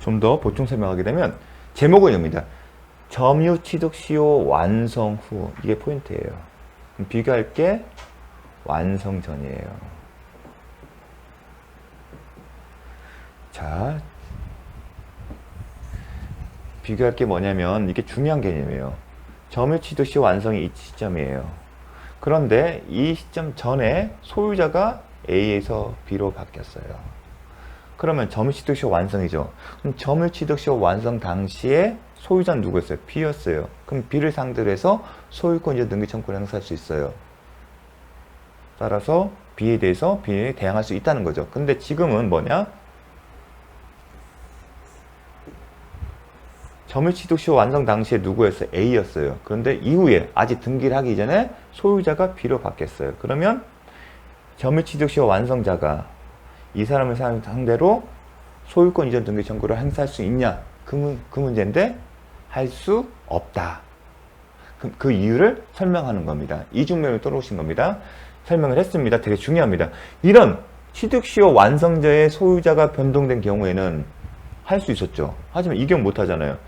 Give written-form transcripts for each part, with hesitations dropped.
좀 더 보충 설명하게 되면 제목은 이겁니다. 점유취득시효 완성 후. 이게 포인트예요. 비교할 게 완성 전이에요. 자, 비교할 게 뭐냐면 이게 중요한 개념이에요. 점유취득시효 완성이 이 시점이에요. 그런데 이 시점 전에 소유자가 A에서 B로 바뀌었어요. 그러면 점유취득시효 완성이죠. 그럼 점유취득시효 완성 당시에 소유자는 누구였어요? B였어요. 그럼 B를 상대로 해서 소유권 이전 등기 청구를 행사할 수 있어요. 따라서 B에 대해서 B에 대항할 수 있다는 거죠. 근데 지금은 뭐냐? 점유취득시효 완성 당시에 누구였어요? A였어요. 그런데 이후에 아직 등기를 하기 전에 소유자가 B로 바뀌었어요. 그러면 점유취득시효 완성자가 이 사람을 상대로 소유권 이전 등기 청구를 행사할 수 있냐? 그 문제인데 할 수 없다. 그 이유를 설명하는 겁니다. 이중명이 떨어오신 겁니다. 설명을 했습니다. 되게 중요합니다. 이런 취득시효 완성자의 소유자가 변동된 경우에는 할 수 있었죠. 하지만 이 경우 못 하잖아요.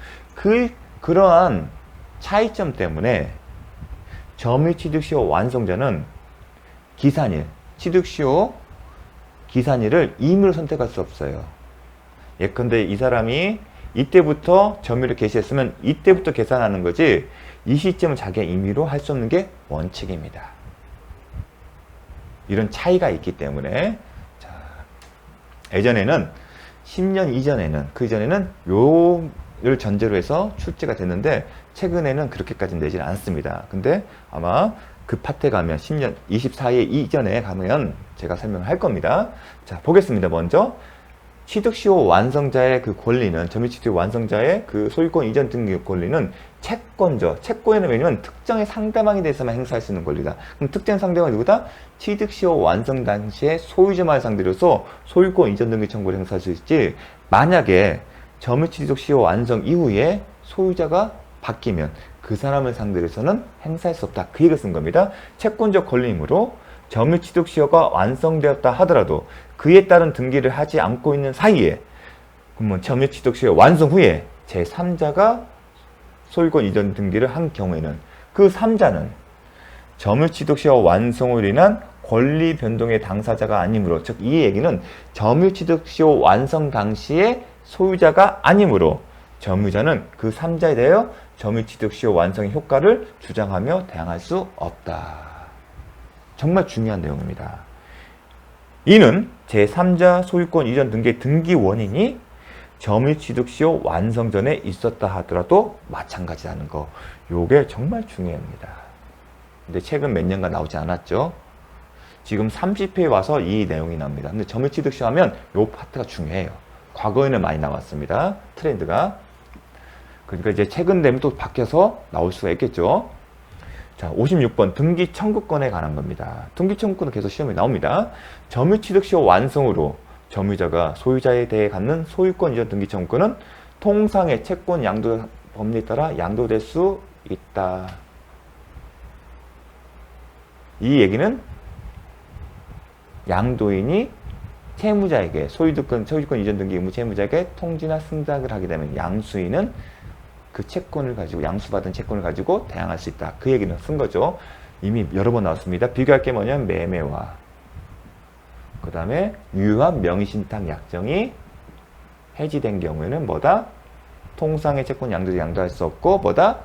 그러한 차이점 때문에 점유취득시효 완성자는 기산일, 취득시효 기산일을 임의로 선택할 수 없어요. 예컨대 이 사람이 이때부터 점유를 개시했으면 이때부터 계산하는 거지 이 시점은 자기가 임의로 할 수 없는 게 원칙입니다. 이런 차이가 있기 때문에 자, 예전에는 10년 이전에는 그 이전에는 요를 전제로 해서 출제가 됐는데 최근에는 그렇게까지는 내지는 않습니다. 근데 아마 그 파트에 가면 10년 24회 이전에 가면 제가 설명을 할 겁니다. 자, 보겠습니다. 먼저 취득시효 완성자의 그 권리는 점유취득 완성자의 그 소유권 이전 등기 권리는 채권죠. 채권에는 왜냐면 특정의 상대방에 대해서만 행사할 수 있는 권리다. 그럼 특정 상대방이 누구다? 취득시효 완성 당시에 소유자만을 상대로서 소유권 이전 등기 청구를 행사할 수 있지. 만약에 점유취득시효 완성 이후에 소유자가 바뀌면 그 사람을 상대로 해서는 행사할 수 없다. 그 얘기를 쓴 겁니다. 채권적 권리이므로 점유취득시효가 완성되었다 하더라도 그에 따른 등기를 하지 않고 있는 사이에 그러면 점유취득시효 완성 후에 제3자가 소유권 이전 등기를 한 경우에는 그 3자는 점유취득시효 완성으로 인한 권리 변동의 당사자가 아니므로, 즉 이 얘기는 점유취득시효 완성 당시에 소유자가 아니므로 점유자는 그 3자에 대하여 점유취득시효 완성의 효과를 주장하며 대항할 수 없다. 정말 중요한 내용입니다. 이는 제3자 소유권 이전 등기의 등기 원인이 점유취득시효 완성 전에 있었다 하더라도 마찬가지라는 거. 요게 정말 중요합니다. 근데 최근 몇 년간 나오지 않았죠. 지금 30회에 와서 이 내용이 나옵니다. 근데 점유취득시효 하면 요 파트가 중요해요. 과거에는 많이 나왔습니다. 트렌드가. 그러니까 이제 최근 되면 또 바뀌어서 나올 수가 있겠죠. 자, 56번 등기 청구권에 관한 겁니다. 등기 청구권은 계속 시험에 나옵니다. 점유취득시효 완성으로 점유자가 소유자에 대해 갖는 소유권 이전 등기 청구권은 통상의 채권 양도 법리에 따라 양도될 수 있다. 이 얘기는 양도인이 채무자에게 소유권 이전 등기 의무 채무자에게 통지나 승낙을 하게 되면 양수인은 그 채권을 가지고 양수받은 채권을 가지고 대항할 수 있다. 그 얘기는 쓴 거죠. 이미 여러 번 나왔습니다. 비교할 게 뭐냐면 매매와 그 다음에 유효한 명의신탁 약정이 해지된 경우에는 뭐다? 통상의 채권 양도할 수 없고 뭐다?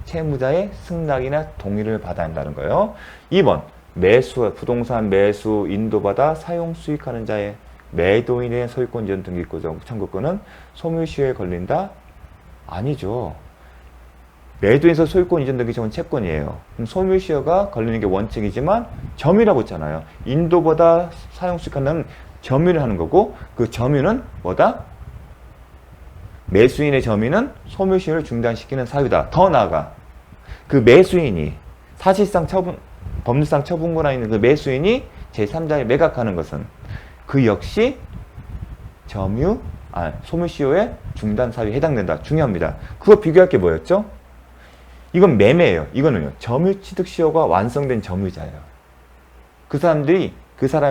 채무자의 승낙이나 동의를 받아야 한다는 거예요. 2번 매수, 부동산 매수 인도받아 사용 수익하는 자의 매도인의 소유권 이전 등기 청구권은 소멸시효에 걸린다? 아니죠. 매도인에서 소유권 이전 등기 청구는 채권이에요. 그럼 소멸시효가 걸리는 게 원칙이지만 점유라고 했잖아요. 인도보다 사용 수익하는 점유를 하는 거고 그 점유는 뭐다? 매수인의 점유는 소멸시효를 중단시키는 사유다. 더 나아가 그 매수인이 사실상 법률상 처분권에 있는 그 매수인이 제3자에 매각하는 것은 그 역시 소멸시효의 중단 사유에 해당된다. 중요합니다. 그거 비교할 게 뭐였죠? 이건 매매예요. 이거는요. 점유취득시효가 완성된 점유자예요.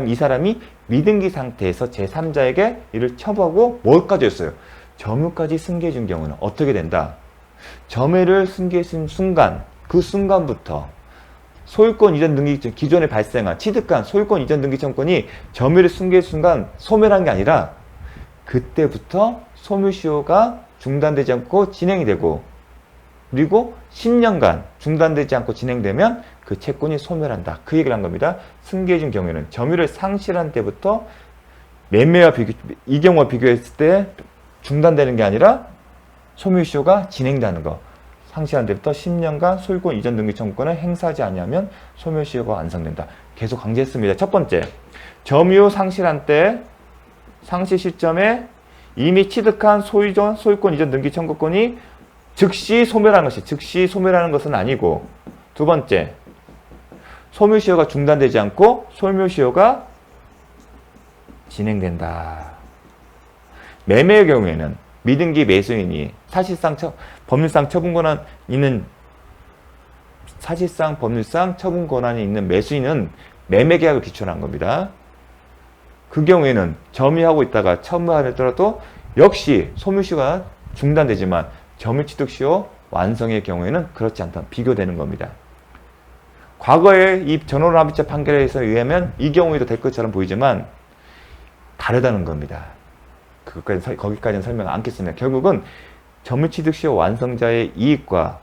이 사람이 미등기 상태에서 제3자에게 이를 첩하고 뭘까지 했어요? 점유까지 승계해 준 경우는 어떻게 된다? 점유를 승계해 준 순간, 그 순간부터 소유권 이전 등기 기존에 발생한 취득한 소유권 이전 등기 청구권이 점유를 승계해 준 순간 소멸한 게 아니라 그때부터 소멸시효가 중단되지 않고 진행이 되고 그리고 10년간 중단되지 않고 진행되면 그 채권이 소멸한다. 그 얘기를 한 겁니다. 승계해 준 경우에는 점유를 상실한 때부터 매매와 이 경우와 비교했을 때 중단되는 게 아니라 소멸시효가 진행되는 거. 상실한 때부터 10년간 소유권 이전 등기 청구권을 행사하지 않으면 소멸시효가 완성된다. 계속 강조했습니다. 첫 번째, 점유 상실한 때 상실 시점에 이미 취득한 소유권 이전 등기 청구권이 즉시 소멸하는 것은 아니고, 두 번째, 소멸시효가 중단되지 않고 소멸시효가 진행된다. 매매의 경우에는 미등기 매수인이 사실상 법률상 처분 권한 있는 매수인은 매매 계약을 기초로 한 겁니다. 그 경우에는 점유하고 있다가 처분하더라도 역시 소멸시효가 중단되지만 점유 취득시효 완성의 경우에는 그렇지 않다. 비교되는 겁니다. 과거에 이 전원합의체 판결에 의하면 이 경우에도 될 것처럼 보이지만 다르다는 겁니다. 거기까지는 설명 안 하겠습니다. 결국은 점유취득시효 완성자의 이익과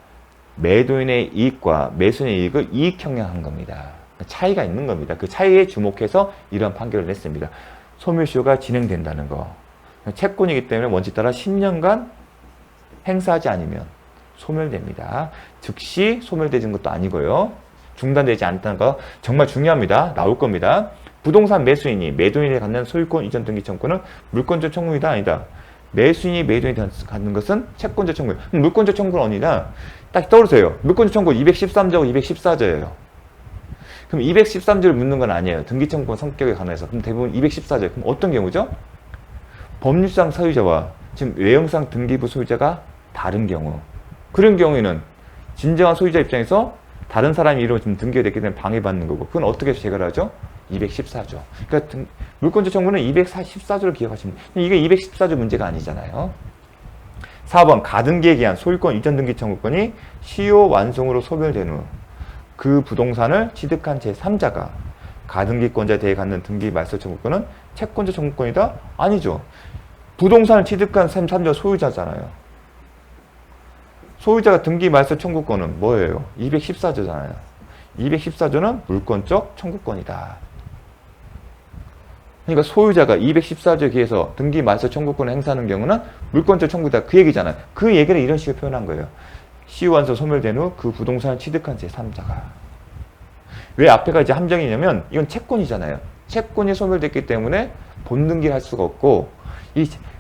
매도인의 이익과 매수인의 이익을 이익형량한 겁니다. 차이가 있는 겁니다. 그 차이에 주목해서 이런 판결을 냈습니다. 소멸시효가 진행된다는 거. 채권이기 때문에 원칙 따라 10년간 행사하지 않으면 소멸됩니다. 즉시 소멸되는 것도 아니고요. 중단되지 않다는 거 정말 중요합니다. 나올 겁니다. 부동산 매수인이 매도인이 갖는 소유권 이전 등기 청구는 물권적 청구이다 아니다. 매수인이 매도인이 갖는 것은 채권적 청구. 물권적 청구는 어디냐? 딱 떠오르세요. 물권적 청구 213조하고 214조예요. 그럼 213조를 묻는 건 아니에요. 등기 청구권 성격에 관해서. 그럼 대부분 214조. 그럼 어떤 경우죠? 법률상 소유자와 지금 외형상 등기부 소유자가 다른 경우. 그런 경우에는 진정한 소유자 입장에서 다른 사람이 이름으로 지금 등기가 됐기 때문에 방해받는 거고. 그건 어떻게 해결하죠? 214조. 그러니까 물권적 청구는 214조를 기억하시면 돼요. 이게 214조 문제가 아니잖아요. 4번 가등기에 기한 소유권 이전 등기 청구권이 시효 완성으로 소멸된 후 그 부동산을 취득한 제3자가 가등기권자에 대해 갖는 등기 말소 청구권은 채권적 청구권이다? 아니죠. 부동산을 취득한 제3자 소유자잖아요. 소유자가 등기 말소 청구권은 뭐예요? 214조잖아요. 214조는 물권적 청구권이다. 그러니까 소유자가 214조에 의해서 등기 말소 청구권을 행사하는 경우는 물권적 청구다. 그 얘기잖아요. 그 얘기를 이런 식으로 표현한 거예요. 시효 완성 소멸된 후 그 부동산을 취득한 제3자가. 왜 앞에가 이제 함정이냐면 이건 채권이잖아요. 채권이 소멸됐기 때문에 본등기를 할 수가 없고,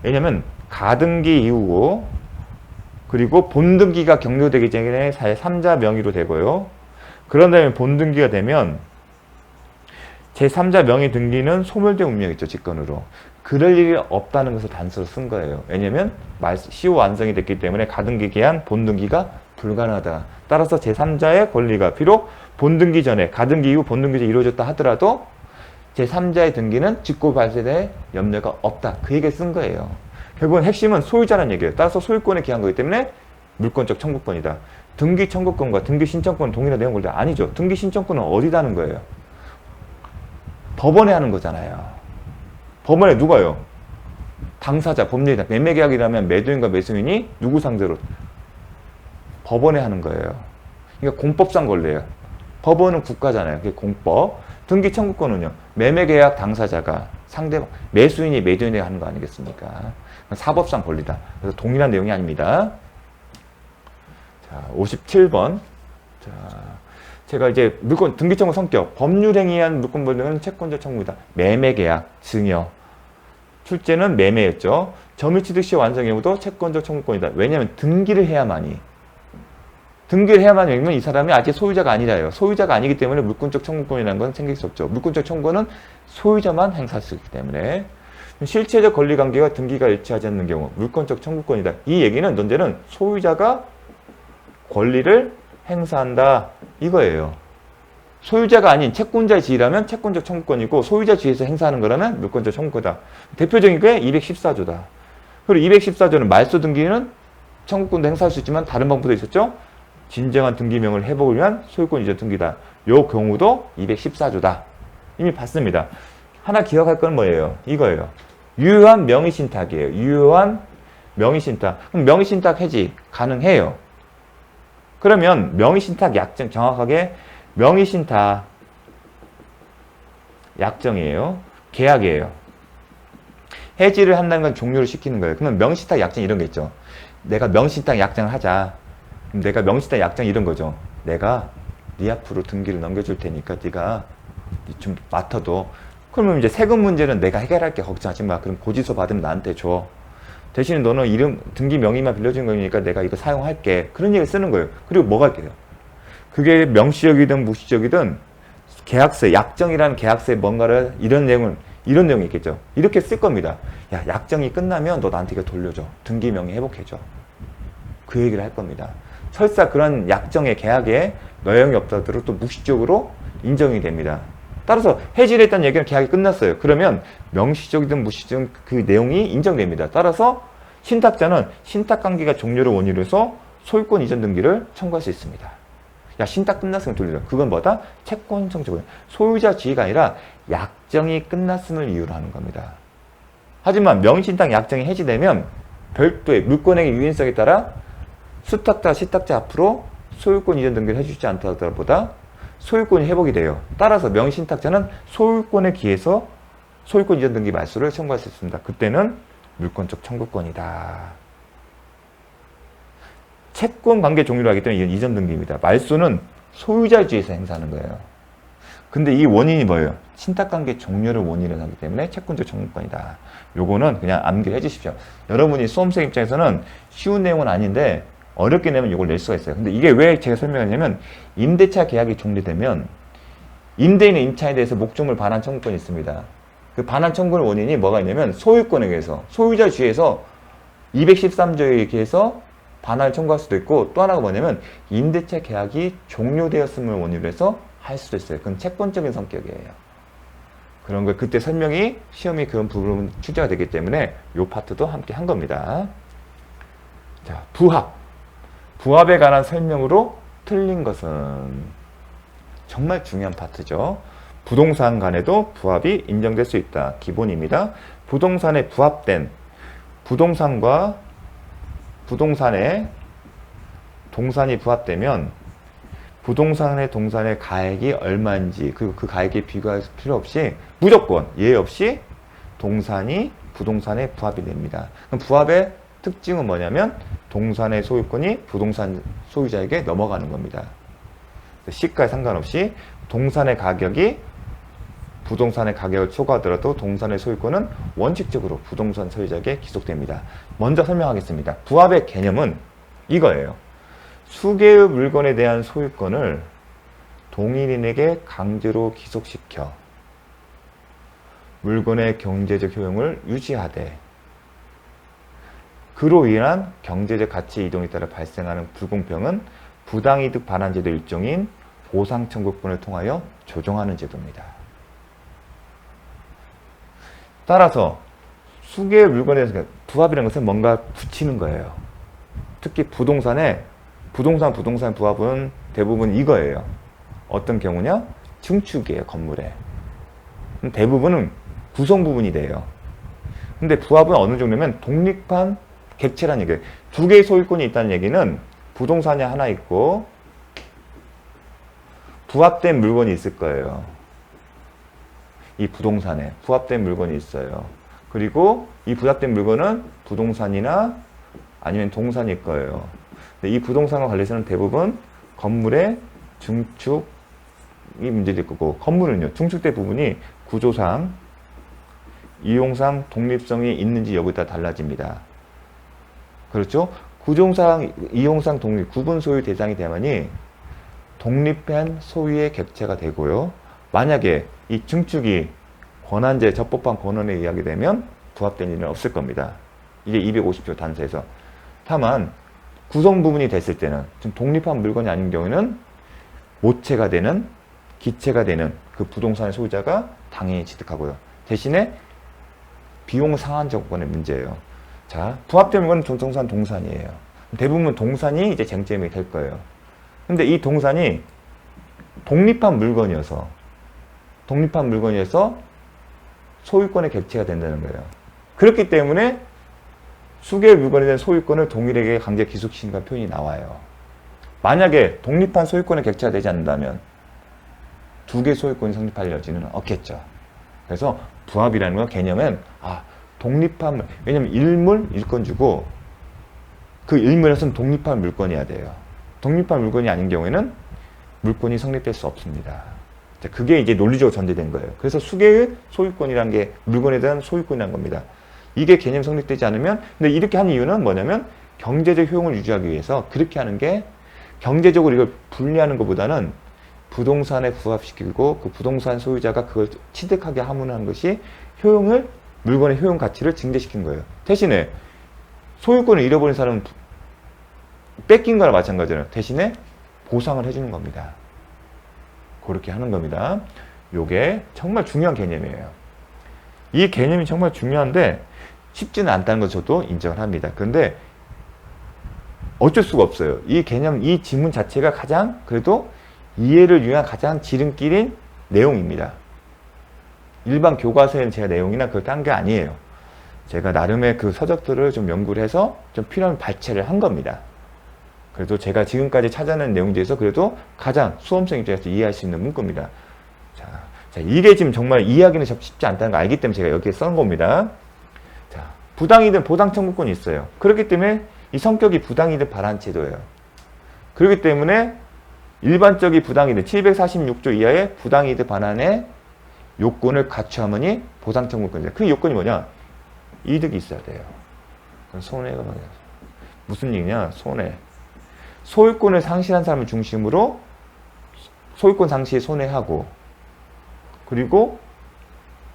왜냐면 가등기 이후고 그리고 본등기가 격려되기 전에 제3자 명의로 되고요. 그런 다음에 본등기가 되면 제3자 명의 등기는 소멸된 운명이죠. 직권으로. 그럴 일이 없다는 것을 단서로 쓴 거예요. 왜냐면 시효 완성이 됐기 때문에 가등기 기한 본등기가 불가능하다. 따라서 제3자의 권리가 비록 본등기 전에 가등기 이후 본등기가 이루어졌다 하더라도 제3자의 등기는 직고 발생될 염려가 없다. 그 얘기를 쓴 거예요. 결국은 핵심은 소유자라는 얘기예요. 따라서 소유권에 기한 거기 때문에 물권적 청구권이다. 등기 청구권과 등기 신청권은 동일한 내용을 다 아니죠. 등기 신청권은 어디다 하는 거예요? 법원에 하는 거잖아요. 법원에 누가요? 당사자, 법률이다. 매매계약이라면 매도인과 매수인이 누구 상대로? 법원에 하는 거예요. 그러니까 공법상 권리예요. 법원은 국가잖아요. 그게 공법. 등기 청구권은요. 매매계약 당사자가 상대방, 매수인이 매도인이 하는 거 아니겠습니까? 사법상 권리다. 그래서 동일한 내용이 아닙니다. 자, 57번. 자, 제가 이제 물권, 등기 청구 성격, 법률행위에 의한 물권 변경은 채권적 청구이다. 매매계약, 증여. 출제는 매매였죠. 점유취득시효 완성 경우도 채권적 청구권이다. 왜냐하면 등기를 해야만이. 등기를 해야만 되면 이 사람이 아직 소유자가 아니라요. 소유자가 아니기 때문에 물권적 청구권이라는 건 생길 수 없죠. 물권적 청구는 소유자만 행사할 수 있기 때문에. 실체적 권리관계와 등기가 일치하지 않는 경우 물권적 청구권이다. 이 얘기는 논제는 소유자가 권리를 행사한다 이거예요. 소유자가 아닌 채권자의 지위라면 채권적 청구권이고 소유자 지위에서 행사하는 거라면 물권적 청구권이다. 대표적인 게 214조다. 그리고 214조는 말소 등기는 청구권도 행사할 수 있지만 다른 방법도 있었죠. 진정한 등기명을 회복을 위한 소유권 이전 등기다. 요 경우도 214조다. 이미 봤습니다. 하나 기억할 건 뭐예요? 이거예요. 유효한 명의신탁이에요. 유효한 명의신탁. 그럼 명의신탁 해지 가능해요. 그러면 명의신탁 약정 정확하게 명의신탁 약정이에요. 계약이에요. 해지를 한다는 건 종료를 시키는 거예요. 그러면 명의신탁 약정 이런 게 있죠. 내가 명의신탁 약정을 하자. 그럼 내가 명의신탁 약정 이런 거죠. 내가 네 앞으로 등기를 넘겨줄 테니까 네가 좀 맡아도. 그러면 이제 세금 문제는 내가 해결할게. 걱정하지 마. 그럼 고지서 받으면 나한테 줘. 대신에 너는 이름 등기 명의만 빌려준 거니까 내가 이거 사용할게. 그런 얘기를 쓰는 거예요. 그리고 뭐가 있게요? 그게 명시적이든 무시적이든 계약서, 약정이라는 계약서에 뭔가를 이런 내용이 있겠죠. 이렇게 쓸 겁니다. 야, 약정이 끝나면 너 나한테 이거 돌려줘. 등기 명의 회복해줘. 그 얘기를 할 겁니다. 설사 그런 약정의 계약에 내용이 없다더라도 또 무시적으로 인정이 됩니다. 따라서 해지를 했다는 얘기는 계약이 끝났어요. 그러면 명시적이든 무시적이든 그 내용이 인정됩니다. 따라서 신탁자는 신탁관계가 종료를 원인으로 해서 소유권 이전 등기를 청구할 수 있습니다. 야, 신탁 끝났으면 돌려줘. 그건 뭐다? 채권 청구권. 소유자 지위가 아니라 약정이 끝났음을 이유로 하는 겁니다. 하지만 명의신탁 약정이 해지되면 별도의 물권행위 유인성에 따라 수탁자, 시탁자 앞으로 소유권 이전 등기를 해주지 않더라보다 소유권이 회복이 돼요. 따라서 명의신탁자는 소유권에 기해서 소유권 이전 등기 말소를 청구할 수 있습니다. 그때는 물권적 청구권이다. 채권 관계 종료를 하기 때문에 이건 이전 등기입니다. 말소는 소유자 주의에서 행사하는 거예요. 근데 이 원인이 뭐예요? 신탁관계 종료를 원인으로 하기 때문에 채권적 청구권이다. 요거는 그냥 암기해 주십시오. 여러분이 수험생 입장에서는 쉬운 내용은 아닌데 어렵게 내면 이걸 낼 수가 있어요. 근데 이게 왜 제가 설명하냐면 임대차 계약이 종료되면 임대인의 임차에 대해서 목적물 반환 청구권이 있습니다. 그 반환 청구의 원인이 뭐가 있냐면 소유권에 의해서 소유자 주의에서 213조에 의해서 반환을 청구할 수도 있고 또 하나가 뭐냐면 임대차 계약이 종료되었음을 원인으로 해서 할 수도 있어요. 그건 채권적인 성격이에요. 그런 걸 그때 설명이 시험이 그런 부분 출제가 되기 때문에 이 파트도 함께 한 겁니다. 자, 부합에 관한 설명으로 틀린 것은 정말 중요한 파트죠. 부동산 간에도 부합이 인정될 수 있다. 기본입니다. 부동산에 부합된 부동산과 부동산에 동산이 부합되면 부동산의 동산의 가액이 얼마인지 그리고 그 가액에 비교할 필요 없이 무조건 예외 없이 동산이 부동산에 부합이 됩니다. 그럼 부합의 특징은 뭐냐면 동산의 소유권이 부동산 소유자에게 넘어가는 겁니다. 시가에 상관없이 동산의 가격이 부동산의 가격을 초과하더라도 동산의 소유권은 원칙적으로 부동산 소유자에게 기속됩니다. 먼저 설명하겠습니다. 부합의 개념은 이거예요. 수개의 물건에 대한 소유권을 동일인에게 강제로 기속시켜 물건의 경제적 효용을 유지하되 그로 인한 경제적 가치 이동에 따라 발생하는 불공평은 부당이득 반환제도 일종인 보상청구권을 통하여 조정하는 제도입니다. 따라서 수개의 물건에 대해서 부합이라는 것은 뭔가 붙이는 거예요. 특히 부동산 부합은 대부분 이거예요. 어떤 경우냐? 증축이에요, 건물에. 대부분은 구성 부분이 돼요. 근데 부합은 어느 정도면 독립한 객체라는 얘기예요. 두 개의 소유권이 있다는 얘기는 부동산이 하나 있고 부합된 물건이 있을 거예요. 이 부동산에 부합된 물건이 있어요. 그리고 이 부합된 물건은 부동산이나 아니면 동산일 거예요. 근데 이 부동산과 관련해서는 대부분 건물의 증축이 문제될 거고 건물은요. 증축된 부분이 구조상, 이용상 독립성이 있는지 여부에 따라 달라집니다. 그렇죠? 구조상, 이용상 독립, 구분 소유 대상이 되면이 독립한 소유의 객체가 되고요. 만약에 이 증축이 권한제, 적법한 권한에 의하게 되면 부합된 일은 없을 겁니다. 이게 250조 단서에서. 다만 구성 부분이 됐을 때는 좀 독립한 물건이 아닌 경우에는 모체가 되는, 기체가 되는 그 부동산의 소유자가 당연히 취득하고요. 대신에 비용 상한 조건의 문제예요. 자, 부합된 물건은 부동산 동산이에요. 대부분 동산이 이제 쟁점이 될 거예요. 근데 이 동산이 독립한 물건이어서 소유권의 객체가 된다는 거예요. 그렇기 때문에 수개의 물건에 대한 소유권을 동일에게 강제 기속시킨다는 표현이 나와요. 만약에 독립한 소유권의 객체가 되지 않는다면 두 개의 소유권이 성립할 여지는 없겠죠. 그래서 부합이라는 건 개념은 독립한, 왜냐면 일물, 일건주고 그 일물에서는 독립한 물건이어야 돼요. 독립한 물건이 아닌 경우에는 물권이 성립될 수 없습니다. 그게 이제 논리적으로 전제된 거예요. 그래서 수개의 소유권이라는 게 물건에 대한 소유권이라는 겁니다. 이게 개념 성립되지 않으면, 근데 이렇게 한 이유는 뭐냐면 경제적 효용을 유지하기 위해서 그렇게 하는 게 경제적으로 이걸 분리하는 것보다는 부동산에 부합시키고 그 부동산 소유자가 그걸 취득하게 하는 것이 물건의 효용 가치를 증대시킨 거예요. 대신에 소유권을 잃어버린 사람은 뺏긴 거나 마찬가지잖아요. 대신에 보상을 해주는 겁니다. 그렇게 하는 겁니다. 요게 정말 중요한 개념이에요. 이 개념이 정말 중요한데 쉽지는 않다는 것 저도 인정을 합니다. 그런데 어쩔 수가 없어요. 이 개념, 이 지문 자체가 가장 그래도 이해를 위한 가장 지름길인 내용입니다. 일반 교과서에는 제가 내용이나 그걸 딴 게 아니에요. 제가 나름의 그 서적들을 좀 연구를 해서 좀 필요한 발췌를 한 겁니다. 그래도 제가 지금까지 찾아낸 내용 중에서 그래도 가장 수험생 입장에서 이해할 수 있는 문구입니다. 자, 이게 지금 정말 이해하기는 쉽지 않다는 걸 알기 때문에 제가 여기에 쓴 겁니다. 자, 부당이득 보상 청구권이 있어요. 그렇기 때문에 이 성격이 부당이득 반환 제도예요. 그렇기 때문에 일반적인 부당이득 746조 이하의 부당이득 반환의 요건을 갖추어야만이 보상 청구권이죠. 그 요건이 뭐냐? 이득이 있어야 돼요. 그럼 손해가 무슨 얘기냐? 손해. 소유권을 상실한 사람을 중심으로 소유권 상실에 손해하고 그리고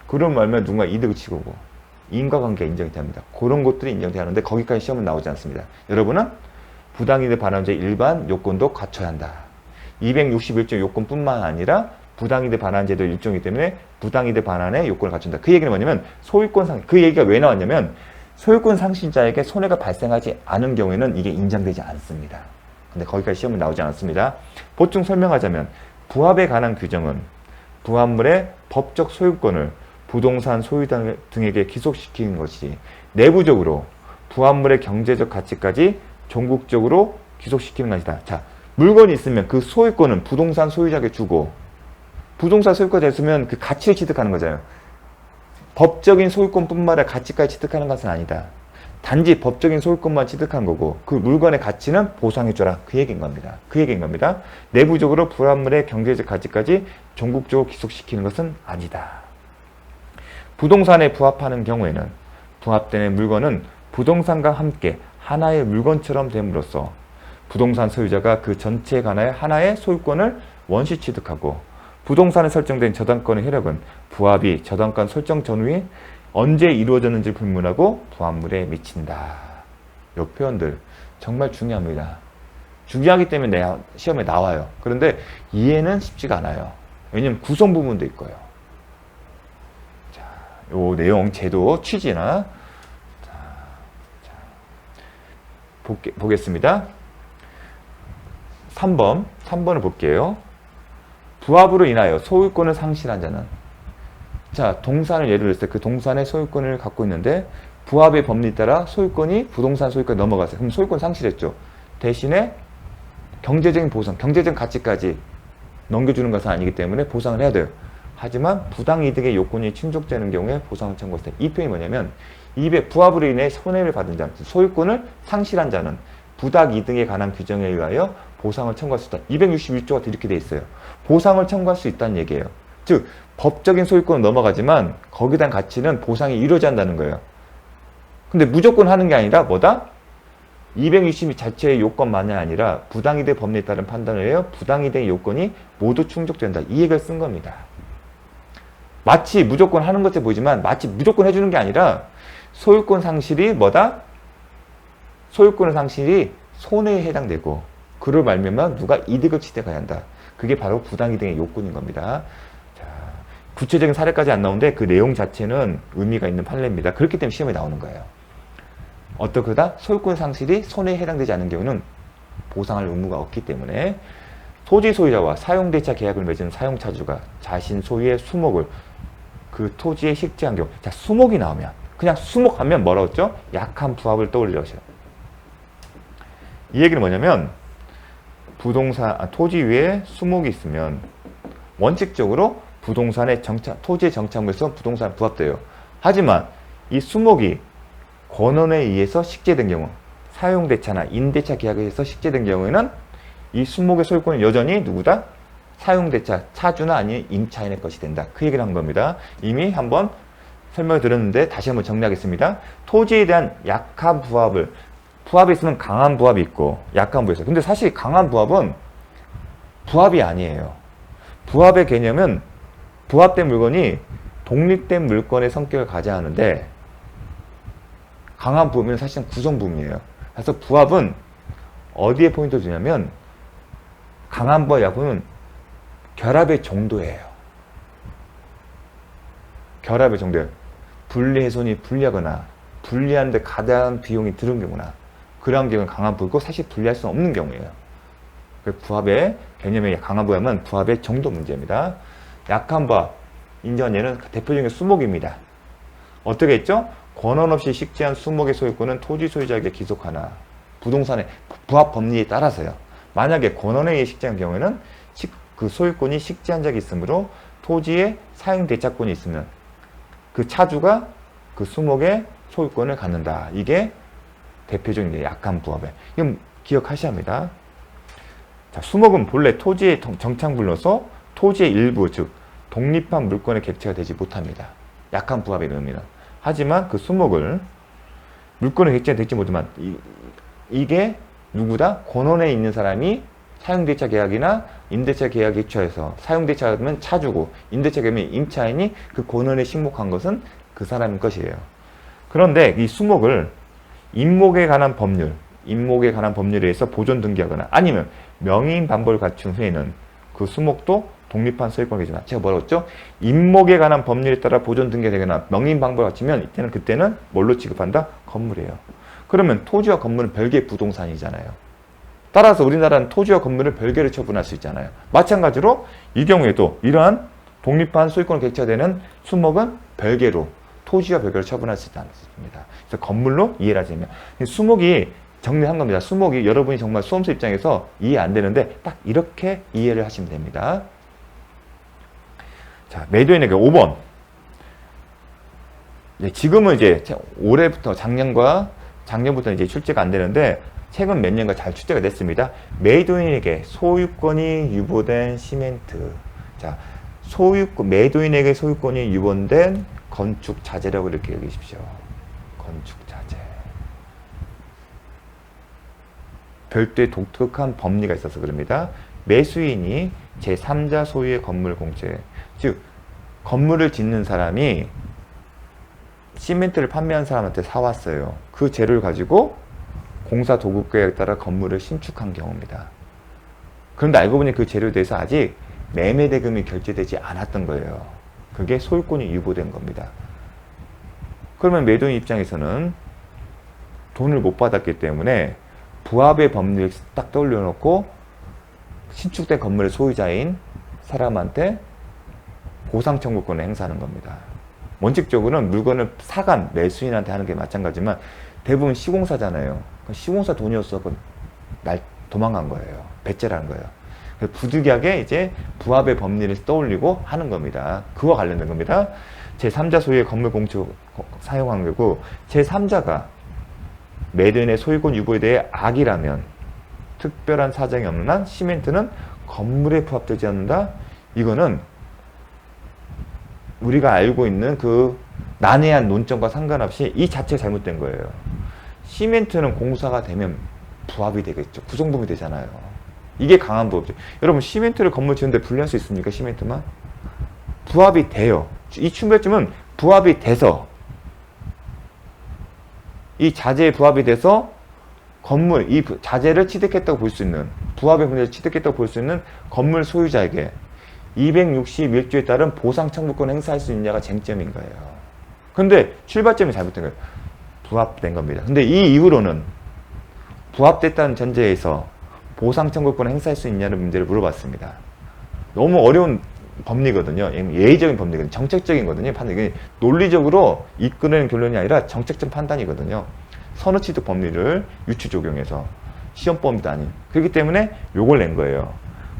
그런 말면 누군가 이득을 치고고 인과관계가 인정이 됩니다. 그런 것들이 인정돼야 하는데 거기까지 시험은 나오지 않습니다. 여러분은 부당이득 반환제 일반 요건도 갖춰야 한다. 261조 요건뿐만 아니라 부당이득 반환제도 일종이기 때문에 부당이득 반환의 요건을 갖춘다. 그 얘기는 뭐냐면 소유권 상실, 그 얘기가 왜 나왔냐면 소유권 상실자에게 손해가 발생하지 않은 경우에는 이게 인정되지 않습니다. 근데 거기까지 시험은 나오지 않았습니다. 보충 설명하자면 부합에 관한 규정은 부합물의 법적 소유권을 부동산 소유자 등에게 기속시키는 것이 내부적으로 부합물의 경제적 가치까지 전국적으로 기속시키는 것이다. 자, 물건이 있으면 그 소유권은 부동산 소유자에게 주고 부동산 소유권이 있으면 그 가치를 취득하는 거잖아요. 법적인 소유권뿐만 아니라 가치까지 취득하는 것은 아니다. 단지 법적인 소유권만 취득한 거고 그 물건의 가치는 보상해줘라. 그 얘기인 겁니다. 그 얘기인 겁니다. 내부적으로 부합물의 경제적 가치까지 전국적으로 기속시키는 것은 아니다. 부동산에 부합하는 경우에는 부합되는 물건은 부동산과 함께 하나의 물건처럼 됨으로써 부동산 소유자가 그 전체에 관하여 하나의 소유권을 원시 취득하고 부동산에 설정된 저당권의 효력은 부합이 저당권 설정 전후에 언제 이루어졌는지 불문하고 부합물에 미친다. 이 표현들 정말 중요합니다. 중요하기 때문에 시험에 나와요. 그런데 이해는 쉽지가 않아요. 왜냐면 구성 부분도 있고요. 자, 요 내용, 제도, 취지나 보겠습니다. 3번을 볼게요. 부합으로 인하여 소유권을 상실한 자는 자, 동산을 예를 들었을 때 그 동산의 소유권을 갖고 있는데 부합의 법리에 따라 소유권이 부동산 소유권에 넘어갔어요. 그럼 소유권 상실했죠. 대신에 경제적인 보상, 경제적 가치까지 넘겨주는 것은 아니기 때문에 보상을 해야 돼요. 하지만 부당이득의 요건이 충족되는 경우에 보상을 청구할 때 이 표현이 뭐냐면 부합으로 인해 손해를 받은 자, 소유권을 상실한 자는 부당이득에 관한 규정에 의하여 보상을 청구할 수 있다. 261조가 이렇게 돼 있어요. 보상을 청구할 수 있다는 얘기예요. 즉 법적인 소유권은 넘어가지만 거기에 대한 가치는 보상이 이루어져야 한다는 거예요. 근데 무조건 하는 게 아니라 뭐다? 262 자체의 요건만이 아니라 부당이득 법리에 따른 판단을 해요. 부당이득의 요건이 모두 충족된다. 이 얘기를 쓴 겁니다. 마치 무조건 하는 것처럼 보이지만 마치 무조건 해주는 게 아니라 소유권 상실이 뭐다? 소유권 상실이 손해에 해당되고 그를 말미암아 누가 이득을 취득해야 한다. 그게 바로 부당이득의 요건인 겁니다. 자, 구체적인 사례까지 안 나오는데 그 내용 자체는 의미가 있는 판례입니다. 그렇기 때문에 시험에 나오는 거예요. 어떻게다 소유권 상실이 손해에 해당되지 않는 경우는 보상할 의무가 없기 때문에 토지 소유자와 사용대차 계약을 맺은 사용차주가 자신 소유의 수목을 그 토지에 식재한 경우, 자, 수목이 나오면, 그냥 수목하면 뭐라고 했죠? 약한 부합을 떠올려주세요. 이 얘기는 뭐냐면, 토지 위에 수목이 있으면, 원칙적으로 부동산의 토지의 정착물에서 부동산 부합돼요. 하지만, 이 수목이 권원에 의해서 식재된 경우, 사용대차나 임대차 계약에 의해서 식재된 경우에는 이 수목의 소유권은 여전히 누구다? 사용대차, 차주나 아니면 임차인의 것이 된다. 그 얘기를 한 겁니다. 이미 한번 설명을 드렸는데 다시 한번 정리하겠습니다. 토지에 대한 약한 부합이 있으면 강한 부합이 있고 약한 부합이 있어요. 근데 사실 강한 부합은 부합이 아니에요. 부합의 개념은 부합된 물건이 독립된 물건의 성격을 가져야 하는데 강한 부합은 사실은 구성부분이에요. 그래서 부합은 어디에 포인트를 두냐면 강한 부합, 약부는 결합의 정도예요. 결합의 정도예요. 분리훼손이 불리하거나 분리하는데 가장 비용이 드는 경우나 그런 경우는 강한 부합이고 사실 분리할 수 없는 경우예요. 부합의 개념의 강한 부합은 부합의 정도 문제입니다. 약한 부합, 인정한 예는 대표적인 수목입니다. 어떻게 했죠? 권한 없이 식재한 수목의 소유권은 토지 소유자에게 기속하나 부동산의 부합 법리에 따라서요. 만약에 권한에 의해 식재한 경우에는 그 소유권이 식재한 적이 있으므로 토지의 사용 대차권이 있으면 그 차주가 그 수목의 소유권을 갖는다. 이게 대표적인 약한 부합에. 이건 기억하셔야 합니다. 자, 수목은 본래 토지의 정착물로서 토지의 일부, 즉 독립한 물건의 객체가 되지 못합니다. 약한 부합에 이릅니다. 하지만 그 수목을 물건의 객체가 되지 못하지만 이게 누구다? 권원에 있는 사람이 사용대차 계약이나 임대차 계약에 취해서 사용대차면 차주고 임대차 계약이면 임차인이 그 권원에 식목한 것은 그 사람의 것이에요. 그런데 이 수목을 임목에 관한 법률에 의해서 보존 등기하거나 아니면 명의인 반벌을 갖춘 후에는 그 수목도 독립한 소유권이 되지만 제가 뭐라고 했죠? 임목에 관한 법률에 따라 보존 등기가 되거나 명의인 반벌을 갖추면 그때는 뭘로 취급한다? 건물이에요. 그러면 토지와 건물은 별개의 부동산이잖아요. 따라서 우리나라는 토지와 건물을 별개로 처분할 수 있잖아요. 마찬가지로 이 경우에도 이러한 독립한 소유권 객체가 되는 수목은 별개로 토지와 별개로 처분할 수 있지 않습니다. 그래서 건물로 이해를 하자면 수목이 정리한 겁니다. 수목이 여러분이 정말 수험생 입장에서 이해 안 되는데 딱 이렇게 이해를 하시면 됩니다. 자, 매도인에게 5번. 지금은 이제 올해부터 작년부터 이제 출제가 안 되는데 최근 몇 년간 잘 출제가 됐습니다. 매도인에게 소유권이 유보된 시멘트. 자, 매도인에게 소유권이 유보된 건축 자재라고 이렇게 여기십시오. 건축 자재. 별도의 독특한 법리가 있어서 그럽니다. 매수인이 제3자 소유의 건물 공채, 즉 건물을 짓는 사람이 시멘트를 판매한 사람한테 사왔어요. 그 재료를 가지고 공사 도급 계획에 따라 건물을 신축한 경우입니다. 그런데 알고 보니 그 재료에 대해서 아직 매매 대금이 결제되지 않았던 거예요. 그게 소유권이 유보된 겁니다. 그러면 매도인 입장에서는 돈을 못 받았기 때문에 부합의 법률을 딱 떠올려 놓고 신축된 건물의 소유자인 사람한테 보상 청구권을 행사하는 겁니다. 원칙적으로는 물건을 사간 매수인한테 하는 게 마찬가지지만 대부분 시공사잖아요. 시공사 돈이었어. 날 도망간 거예요. 배째라는 거예요. 부득이하게 이제 부합의 법리를 떠올리고 하는 겁니다. 그와 관련된 겁니다. 제3자 소유의 건물 공축 사용한 거고 제3자가 매도인의 소유권 유보에 대해 악이라면 특별한 사정이 없는 한 시멘트는 건물에 부합되지 않는다. 이거는 우리가 알고 있는 그 난해한 논점과 상관없이 이 자체가 잘못된 거예요. 시멘트는 공사가 되면 부합이 되겠죠. 구성품이 되잖아요. 이게 강한 부합이죠. 여러분 시멘트를 건물 짓는데 분리할 수 있습니까? 시멘트만? 부합이 돼요. 이 충별점은 부합이 돼서 이 자재에 부합이 돼서 건물, 이 자재를 취득했다고 볼 수 있는 부합의 문제를 취득했다고 볼 수 있는 건물 소유자에게 261조에 따른 보상 청구권 행사할 수 있느냐가 쟁점인 거예요. 근데 출발점이 잘못된 거예요. 부합된 겁니다. 근데 이 이후로는 부합됐다는 전제에서 보상 청구권을 행사할 수 있냐는 문제를 물어봤습니다. 너무 어려운 법리거든요. 예의적인 법리거든요. 정책적인 거거든요. 이게 논리적으로 이끄는 결론이 아니라 정책적 판단이거든요. 선후취득 법리를 유추 적용해서 시험범위도 아닌. 그렇기 때문에 요걸 낸 거예요.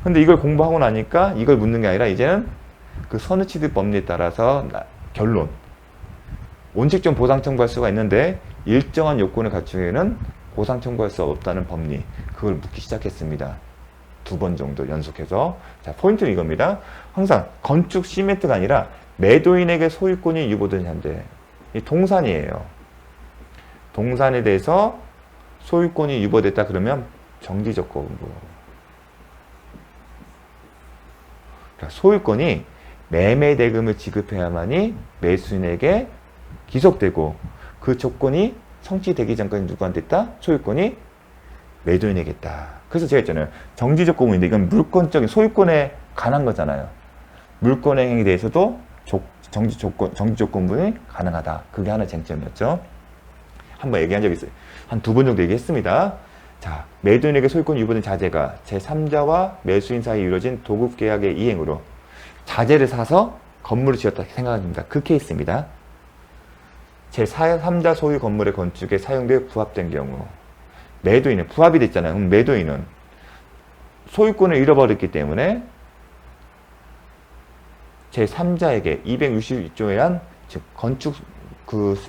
근데 이걸 공부하고 나니까 이걸 묻는 게 아니라 이제는 그 선후취득 법리에 따라서 결론. 원칙적 보상 청구할 수가 있는데 일정한 요건을 갖추기에는 보상 청구할 수 없다는 법리. 그걸 묻기 시작했습니다. 2번 정도 연속해서. 자, 포인트는 이겁니다. 항상 건축 시멘트가 아니라 매도인에게 소유권이 유보된 현재. 이 동산이에요. 동산에 대해서 소유권이 유보됐다 그러면 정지조건부. 그러니까 소유권이 매매 대금을 지급해야만이 매수인에게 기속되고 그 조건이 성취되기 전까지 누구한테 있다? 소유권이 매도인에게 있다. 그래서 제가 했잖아요. 정지조건부인데 이건 물권적인 소유권에 관한 거잖아요. 물권 행위에 대해서도 정지조건부는 가능하다. 그게 하나의 쟁점이었죠. 한번 얘기한 적이 있어요. 한 2번 정도 얘기했습니다. 자, 매도인에게 소유권 유보된 자재가 제3자와 매수인 사이에 이루어진 도급계약의 이행으로 자재를 사서 건물을 지었다 생각합니다. 그 케이스입니다. 제3자 소유 건물의 건축에 사용되어 부합된 경우 매도인은 부합이 됐잖아요. 그럼 매도인은 소유권을 잃어버렸기 때문에 제3자에게 261조에 의한 즉 건축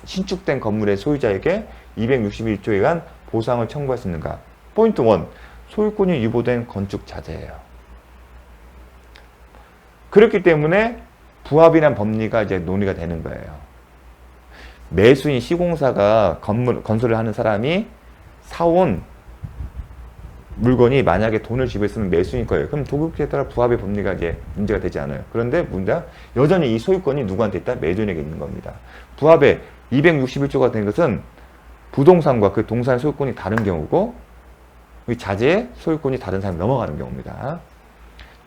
신축된 건물의 소유자에게 261조에 의한 보상을 청구할 수 있는가? 포인트 1. 소유권이 유보된 건축 자재예요. 그렇기 때문에 부합이란 법리가 이제 논의가 되는 거예요. 매수인 시공사가 건설을 하는 사람이 사온 물건이 만약에 돈을 지불했으면 매수인 거예요. 그럼 도급계에 따라 부합의 법리가 이제 문제가 되지 않아요. 그런데 문제가 여전히 이 소유권이 누구한테 있다? 매도인에게 있는 겁니다. 부합의 261조가 된 것은 부동산과 그 동산의 소유권이 다른 경우고 이 자재의 소유권이 다른 사람이 넘어가는 경우입니다.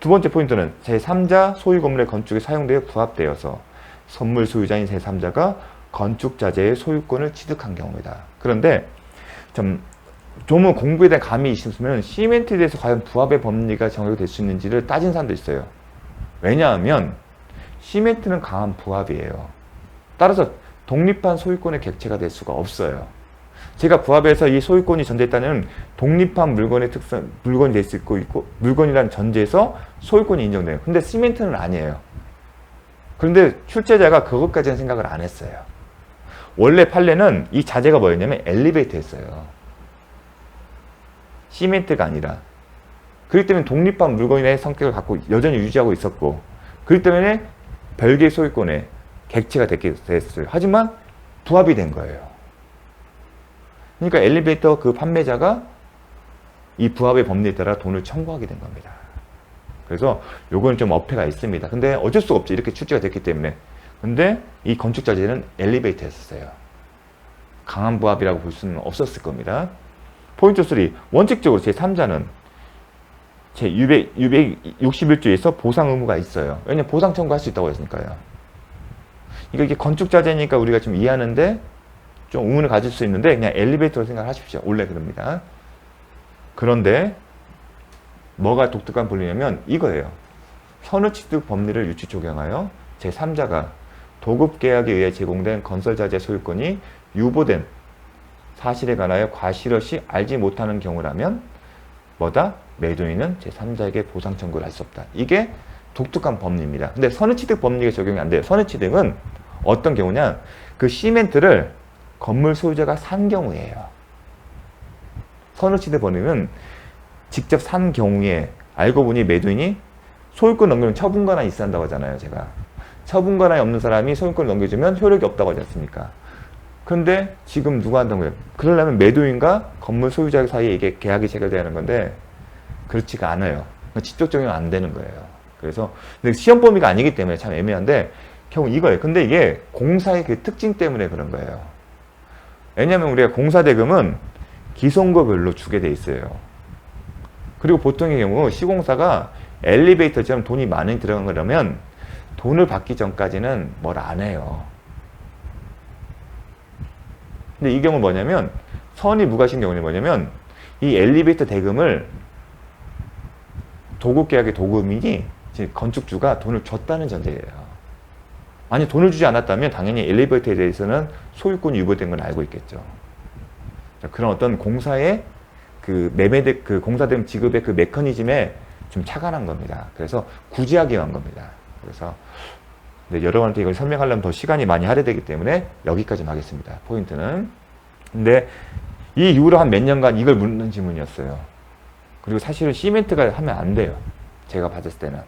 두 번째 포인트는 제3자 소유 건물의 건축에 사용되어 부합되어서 선물 소유자인 제3자가 건축 자재의 소유권을 취득한 경우입니다. 그런데 좀 공부에 대한 감이 있으면 시멘트에 대해서 과연 부합의 법리가 정하게 될 수 있는지를 따진 사람도 있어요. 왜냐하면 시멘트는 강한 부합이에요. 따라서 독립한 소유권의 객체가 될 수가 없어요. 제가 부합에서 이 소유권이 전제했다는 독립한 물건의 특성, 물건이 될 수 있고, 물건이라는 전제에서 소유권이 인정돼요. 근데 시멘트는 아니에요. 그런데 출제자가 그것까지는 생각을 안 했어요. 원래 판례는 이 자재가 뭐였냐면 엘리베이터였어요. 시멘트가 아니라. 그렇기 때문에 독립한 물건의 성격을 갖고 여전히 유지하고 있었고, 그렇기 때문에 별개의 소유권의 객체가 됐어요. 하지만 부합이 된 거예요. 그러니까 엘리베이터 그 판매자가 이 부합의 법리에 따라 돈을 청구하게 된 겁니다. 그래서 요거는 좀 어폐가 있습니다. 근데 어쩔 수가 없죠. 이렇게 출제가 됐기 때문에. 근데 이 건축 자재는 엘리베이터였어요. 강한 부합이라고 볼 수는 없었을 겁니다. 포인트 3. 원칙적으로 제3자는 제661조에서 보상 의무가 있어요. 왜냐면 보상 청구할 수 있다고 했으니까요. 이게 건축 자재니까 우리가 좀 이해하는데 좀 의문을 가질 수 있는데 그냥 엘리베이터로 생각하십시오. 원래 그럽니다. 그런데 뭐가 독특한 권리냐면 이거예요. 선후취득 법리를 유추 적용하여 제3자가 도급계약에 의해 제공된 건설자재 소유권이 유보된 사실에 관하여 과실없이 알지 못하는 경우라면 뭐다? 매도인은 제3자에게 보상 청구를 할 수 없다. 이게 독특한 법리입니다. 근데 선후취득 법리가 적용이 안 돼요. 선후취득은 어떤 경우냐? 그 시멘트를 건물 소유자가 산 경우예요. 선후취득 법리는 직접 산 경우에 알고 보니 매도인이 소유권 넘기면 처분권한이 있어야 한다고 하잖아요. 제가 처분권한이 없는 사람이 소유권을 넘겨주면 효력이 없다고 하지 않습니까? 그런데 지금 누가 한다고 해요? 그러려면 매도인과 건물 소유자 사이에 이게 계약이 체결돼야 하는 건데 그렇지가 않아요. 직접 적용 안 되는 거예요. 그래서 근데 시험 범위가 아니기 때문에 참 애매한데 결국 이거예요. 근데 이게 공사의 그 특징 때문에 그런 거예요. 왜냐하면 우리가 공사대금은 기성거별로 주게 돼 있어요. 그리고 보통의 경우 시공사가 엘리베이터처럼 돈이 많이 들어간 거라면 돈을 받기 전까지는 뭘 안 해요. 근데 이 경우는 뭐냐면, 선이 무과신 경우는 뭐냐면, 이 엘리베이터 대금을 도급계약의 도급인이 건축주가 돈을 줬다는 전제예요. 만약 돈을 주지 않았다면 당연히 엘리베이터에 대해서는 소유권이 유보된 건 알고 있겠죠. 그런 어떤 공사의 그 공사대금 지급의 그 메커니즘에 좀 착안한 겁니다. 그래서 구제하기 위한 겁니다. 그래서 여러분한테 이걸 설명하려면 더 시간이 많이 할애되기 때문에 여기까지만 하겠습니다. 포인트는. 근데 이 이후로 한 몇 년간 이걸 묻는 질문이었어요. 그리고 사실은 시멘트가 하면 안 돼요. 제가 봤을 때는.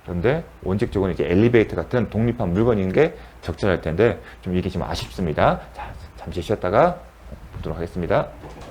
그런데 원칙적으로 이제 엘리베이터 같은 독립한 물건인 게 적절할 텐데 좀 이게 좀 아쉽습니다. 자, 잠시 쉬었다가 보도록 하겠습니다.